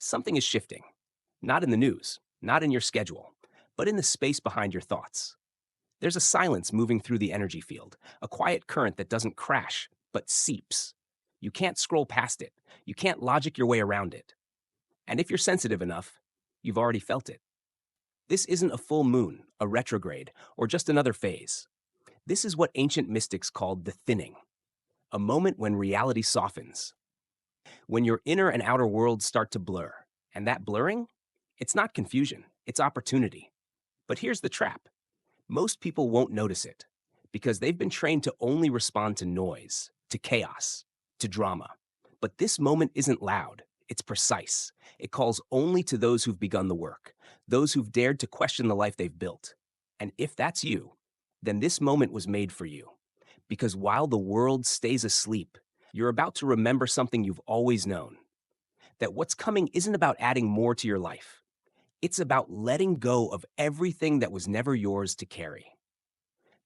Something is shifting. Not in the news, not in your schedule, but in the space behind your thoughts. There's a silence moving through the energy field, a quiet current that doesn't crash, but seeps. You can't scroll past it. You can't logic your way around it. And if you're sensitive enough, you've already felt it. This isn't a full moon, a retrograde, or just another phase. This is what ancient mystics called the thinning, a moment when reality softens, when your inner and outer worlds start to blur. And that blurring, it's not confusion, it's opportunity. But here's the trap. Most people won't notice it because they've been trained to only respond to noise, to chaos, to drama. But this moment isn't loud, it's precise. It calls only to those who've begun the work, those who've dared to question the life they've built. And if that's you, then this moment was made for you. Because while the world stays asleep, you're about to remember something you've always known, that what's coming isn't about adding more to your life. It's about letting go of everything that was never yours to carry.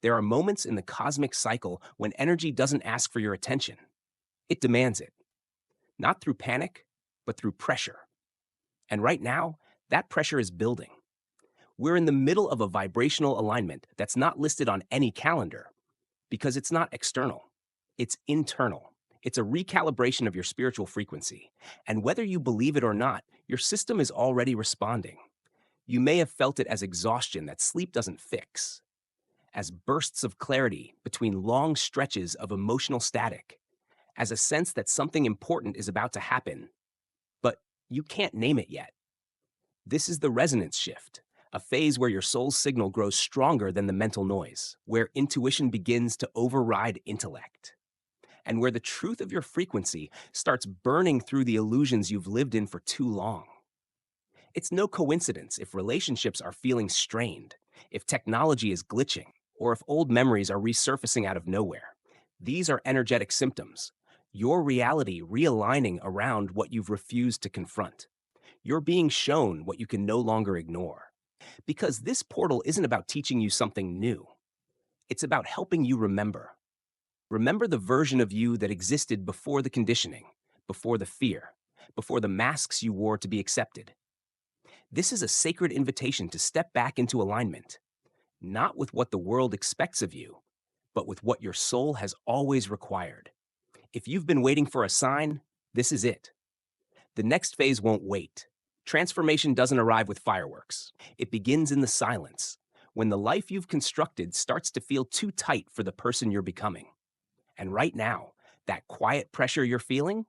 There are moments in the cosmic cycle when energy doesn't ask for your attention. It demands it, not through panic, but through pressure. And right now, that pressure is building. We're in the middle of a vibrational alignment that's not listed on any calendar because it's not external, it's internal. It's a recalibration of your spiritual frequency. And whether you believe it or not, your system is already responding. You may have felt it as exhaustion that sleep doesn't fix, as bursts of clarity between long stretches of emotional static, as a sense that something important is about to happen, but you can't name it yet. This is the resonance shift, a phase where your soul's signal grows stronger than the mental noise, where intuition begins to override intellect, and where the truth of your frequency starts burning through the illusions you've lived in for too long. It's no coincidence if relationships are feeling strained, if technology is glitching, or if old memories are resurfacing out of nowhere. These are energetic symptoms. Your reality realigning around what you've refused to confront. You're being shown what you can no longer ignore. Because this portal isn't about teaching you something new. It's about helping you remember. Remember the version of you that existed before the conditioning, before the fear, before the masks you wore to be accepted. This is a sacred invitation to step back into alignment, not with what the world expects of you, but with what your soul has always required. If you've been waiting for a sign, this is it. The next phase won't wait. Transformation doesn't arrive with fireworks. It begins in the silence, when the life you've constructed starts to feel too tight for the person you're becoming. And right now, that quiet pressure you're feeling,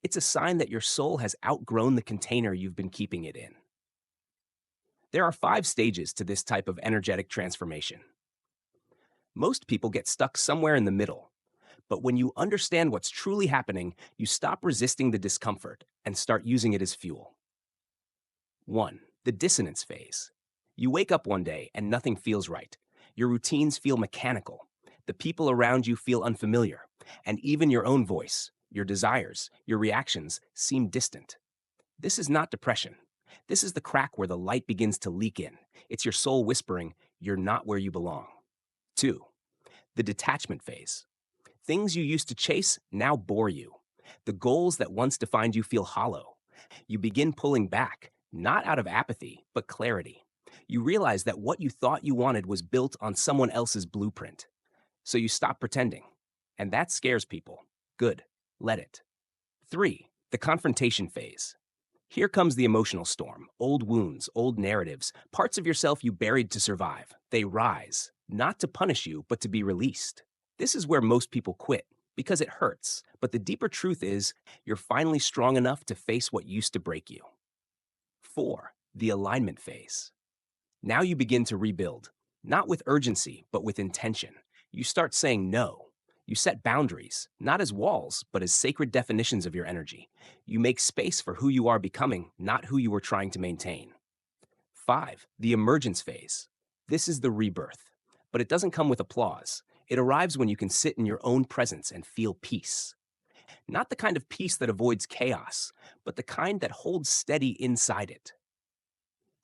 it's a sign that your soul has outgrown the container you've been keeping it in. There are 5 stages to this type of energetic transformation. Most people get stuck somewhere in the middle, but when you understand what's truly happening, you stop resisting the discomfort and start using it as fuel. 1. The dissonance phase. You wake up one day and nothing feels right. Your routines feel mechanical. The people around you feel unfamiliar, and even your own voice, your desires, your reactions seem distant. This is not depression. This is the crack where the light begins to leak in. It's your soul whispering, you're not where you belong. 2. The detachment phase. Things you used to chase now bore you. The goals that once defined you feel hollow. You begin pulling back, not out of apathy, but clarity. You realize that what you thought you wanted was built on someone else's blueprint. So you stop pretending. And that scares people. Good. Let it. 3. The confrontation phase. Here comes the emotional storm. Old wounds, old narratives, parts of yourself you buried to survive. They rise, not to punish you, but to be released. This is where most people quit, because it hurts. But the deeper truth is, you're finally strong enough to face what used to break you. 4. The alignment phase. Now you begin to rebuild, not with urgency, but with intention. You start saying no. You set boundaries, not as walls, but as sacred definitions of your energy. You make space for who you are becoming, not who you were trying to maintain. 5. The emergence phase. This is the rebirth, but it doesn't come with applause. It arrives when you can sit in your own presence and feel peace. Not the kind of peace that avoids chaos, but the kind that holds steady inside it.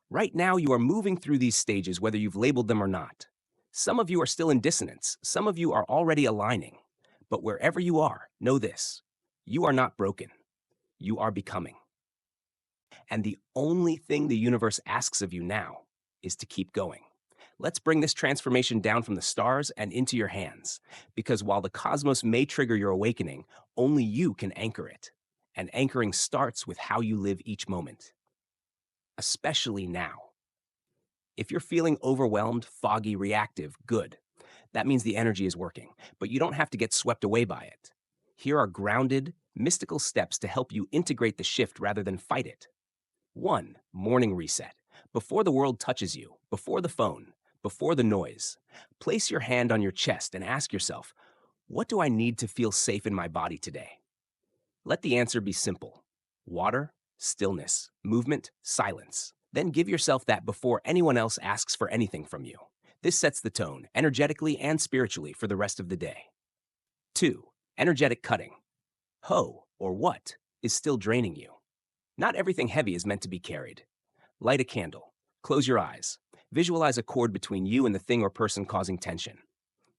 Right now, you are moving through these stages whether you've labeled them or not. Some of you are still in dissonance. Some of you are already aligning. But wherever you are, know this. You are not broken. You are becoming. And the only thing the universe asks of you now is to keep going. Let's bring this transformation down from the stars and into your hands, because while the cosmos may trigger your awakening, only you can anchor it. And anchoring starts with how you live each moment, especially now. If you're feeling overwhelmed, foggy, reactive, good. That means the energy is working, but you don't have to get swept away by it. Here are grounded, mystical steps to help you integrate the shift rather than fight it. 1. Morning reset. Before the world touches you, before the phone, before the noise, place your hand on your chest and ask yourself, what do I need to feel safe in my body today? Let the answer be simple: water, stillness, movement, silence. Then give yourself that before anyone else asks for anything from you. This sets the tone, energetically and spiritually, for the rest of the day. 2. Energetic cutting. Or what is still draining you? Not everything heavy is meant to be carried. Light a candle. Close your eyes. Visualize a cord between you and the thing or person causing tension.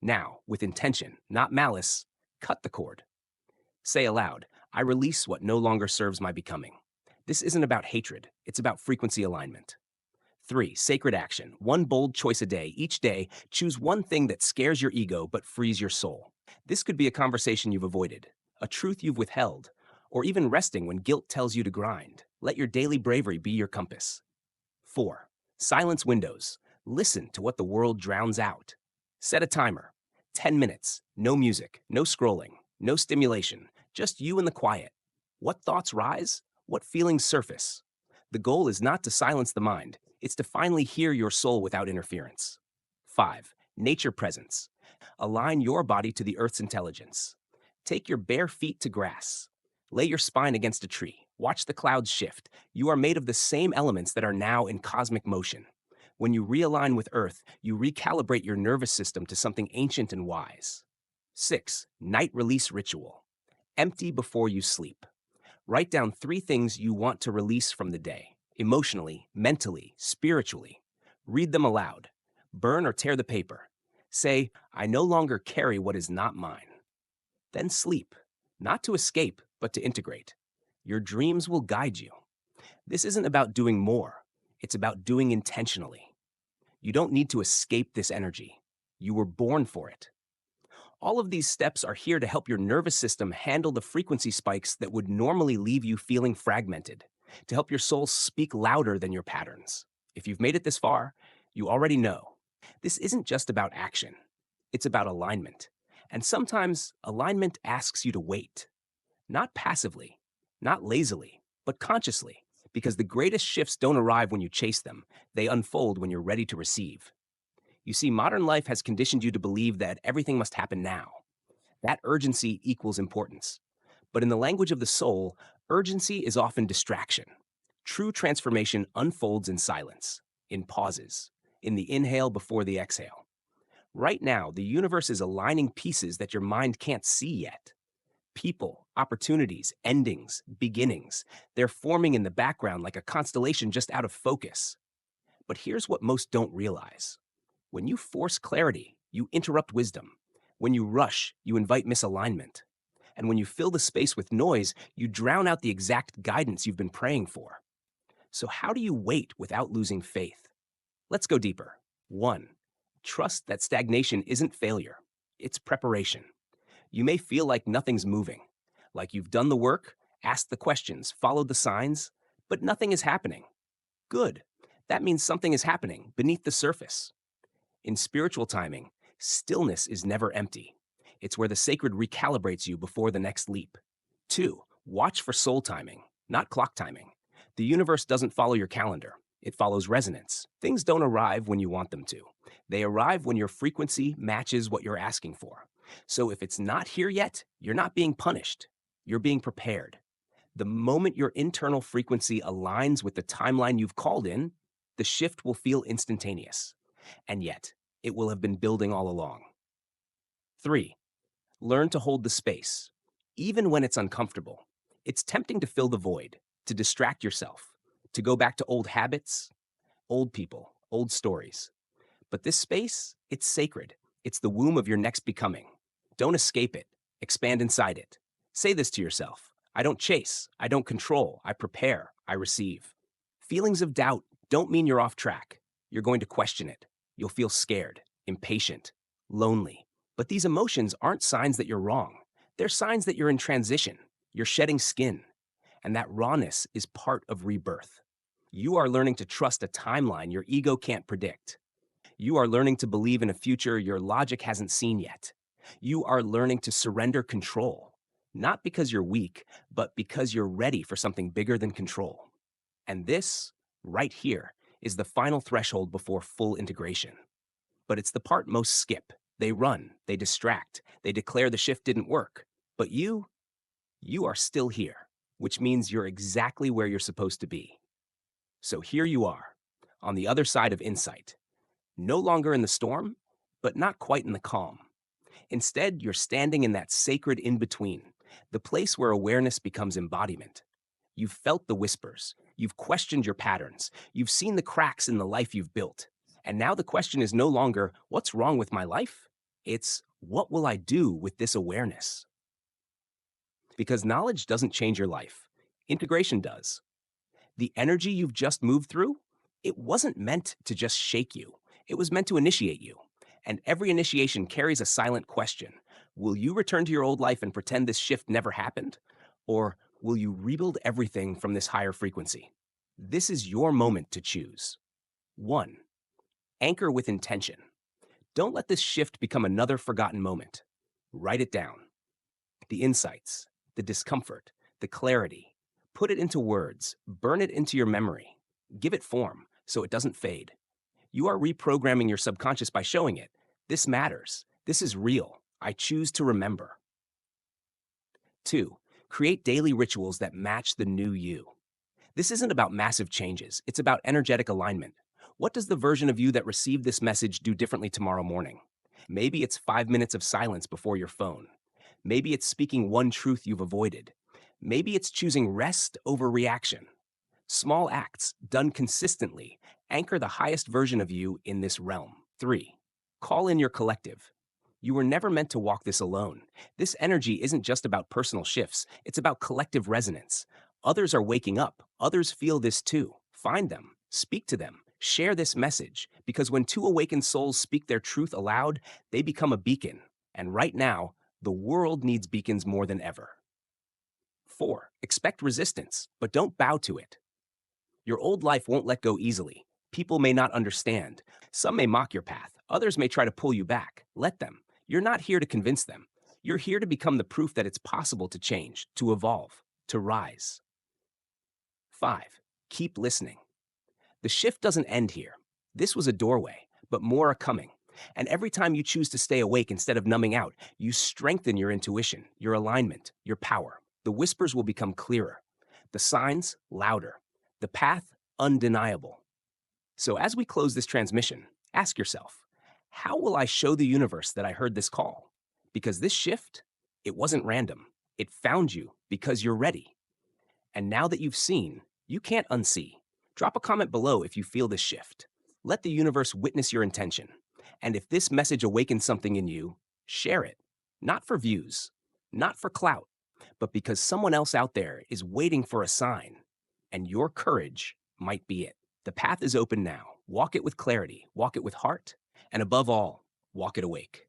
Now, with intention, not malice, cut the cord. Say aloud, I release what no longer serves my becoming. This isn't about hatred, it's about frequency alignment. 3. Sacred action. One bold choice a day. Each day, choose one thing that scares your ego but frees your soul. This could be a conversation you've avoided, a truth you've withheld, or even resting when guilt tells you to grind. Let your daily bravery be your compass. 4. Silence windows. Listen to what the world drowns out. Set a timer. 10 minutes. No music, no scrolling, no stimulation, just you and the quiet. What thoughts rise? What feelings surface? The goal is not to silence the mind, it's to finally hear your soul without interference. 5. Nature presence. Align your body to the earth's intelligence. Take your bare feet to grass. Lay your spine against a tree. Watch the clouds shift. You are made of the same elements that are now in cosmic motion. When you realign with Earth, you recalibrate your nervous system to something ancient and wise. 6. Night release ritual. Empty before you sleep. Write down 3 things you want to release from the day, emotionally, mentally, spiritually. Read them aloud. Burn or tear the paper. Say, I no longer carry what is not mine. Then sleep, not to escape, but to integrate. Your dreams will guide you. This isn't about doing more, it's about doing intentionally. You don't need to escape this energy. You were born for it. All of these steps are here to help your nervous system handle the frequency spikes that would normally leave you feeling fragmented, to help your soul speak louder than your patterns. If you've made it this far, you already know. This isn't just about action. It's about alignment. And sometimes alignment asks you to wait. Not passively, not lazily, but consciously, because the greatest shifts don't arrive when you chase them. They unfold when you're ready to receive. You see, modern life has conditioned you to believe that everything must happen now. That urgency equals importance. But in the language of the soul, urgency is often distraction. True transformation unfolds in silence, in pauses, in the inhale before the exhale. Right now, the universe is aligning pieces that your mind can't see yet. People, opportunities, endings, beginnings. They're forming in the background like a constellation just out of focus. But here's what most don't realize. When you force clarity, you interrupt wisdom. When you rush, you invite misalignment. And when you fill the space with noise, you drown out the exact guidance you've been praying for. So how do you wait without losing faith? Let's go deeper. 1. Trust that stagnation isn't failure. It's preparation. You may feel like nothing's moving, like you've done the work, asked the questions, followed the signs, but nothing is happening. Good. That means something is happening beneath the surface. In spiritual timing, stillness is never empty. It's where the sacred recalibrates you before the next leap. 2. Watch for soul timing, not clock timing. The universe doesn't follow your calendar. It follows resonance. Things don't arrive when you want them to. They arrive when your frequency matches what you're asking for. So if it's not here yet, you're not being punished. You're being prepared. The moment your internal frequency aligns with the timeline you've called in, the shift will feel instantaneous. And yet, it will have been building all along. 3. Learn to hold the space, even when it's uncomfortable. It's tempting to fill the void, to distract yourself, to go back to old habits, old people, old stories. But this space, it's sacred. It's the womb of your next becoming. Don't escape it. Expand inside it. Say this to yourself. I don't chase. I don't control. I prepare. I receive. Feelings of doubt don't mean you're off track. You're going to question it. You'll feel scared, impatient, lonely. But these emotions aren't signs that you're wrong. They're signs that you're in transition. You're shedding skin. And that rawness is part of rebirth. You are learning to trust a timeline your ego can't predict. You are learning to believe in a future your logic hasn't seen yet. You are learning to surrender control, not because you're weak, but because you're ready for something bigger than control. And this, right here, is the final threshold before full integration. But it's the part most skip. They run, they distract, they declare the shift didn't work. But you are still here, which means you're exactly where you're supposed to be. So here you are, on the other side of insight. No longer in the storm, but not quite in the calm. Instead, you're standing in that sacred in-between, the place where awareness becomes embodiment. You've felt the whispers, you've questioned your patterns, you've seen the cracks in the life you've built. And now the question is no longer, what's wrong with my life? It's, what will I do with this awareness? Because knowledge doesn't change your life. Integration does. The energy you've just moved through, it wasn't meant to just shake you. It was meant to initiate you. And every initiation carries a silent question. Will you return to your old life and pretend this shift never happened? Or will you rebuild everything from this higher frequency? This is your moment to choose. 1. Anchor with intention. Don't let this shift become another forgotten moment. Write it down. The insights, the discomfort, the clarity. Put it into words. Burn it into your memory. Give it form so it doesn't fade. You are reprogramming your subconscious by showing it. This matters. This is real. I choose to remember. 2. Create daily rituals that match the new you. This isn't about massive changes. It's about energetic alignment. What does the version of you that received this message do differently tomorrow morning? Maybe it's 5 minutes of silence before your phone. Maybe it's speaking one truth you've avoided. Maybe it's choosing rest over reaction. Small acts, done consistently, anchor the highest version of you in this realm. 3. Call in your collective. You were never meant to walk this alone. This energy isn't just about personal shifts, it's about collective resonance. Others are waking up. Others feel this too. Find them, speak to them, share this message, because when two awakened souls speak their truth aloud, they become a beacon. And right now, the world needs beacons more than ever. 4. Expect resistance, but don't bow to it. Your old life won't let go easily. People may not understand. Some may mock your path. Others may try to pull you back. Let them. You're not here to convince them. You're here to become the proof that it's possible to change, to evolve, to rise. 5. Keep listening. The shift doesn't end here. This was a doorway, but more are coming. And every time you choose to stay awake instead of numbing out, you strengthen your intuition, your alignment, your power. The whispers will become clearer. The signs, louder. The path, undeniable. So as we close this transmission, ask yourself, how will I show the universe that I heard this call? Because this shift, it wasn't random. It found you because you're ready. And now that you've seen, you can't unsee. Drop a comment below if you feel this shift. Let the universe witness your intention. And if this message awakens something in you, share it. Not for views, not for clout, but because someone else out there is waiting for a sign. And your courage might be it. The path is open now. Walk it with clarity, walk it with heart, and above all, walk it awake.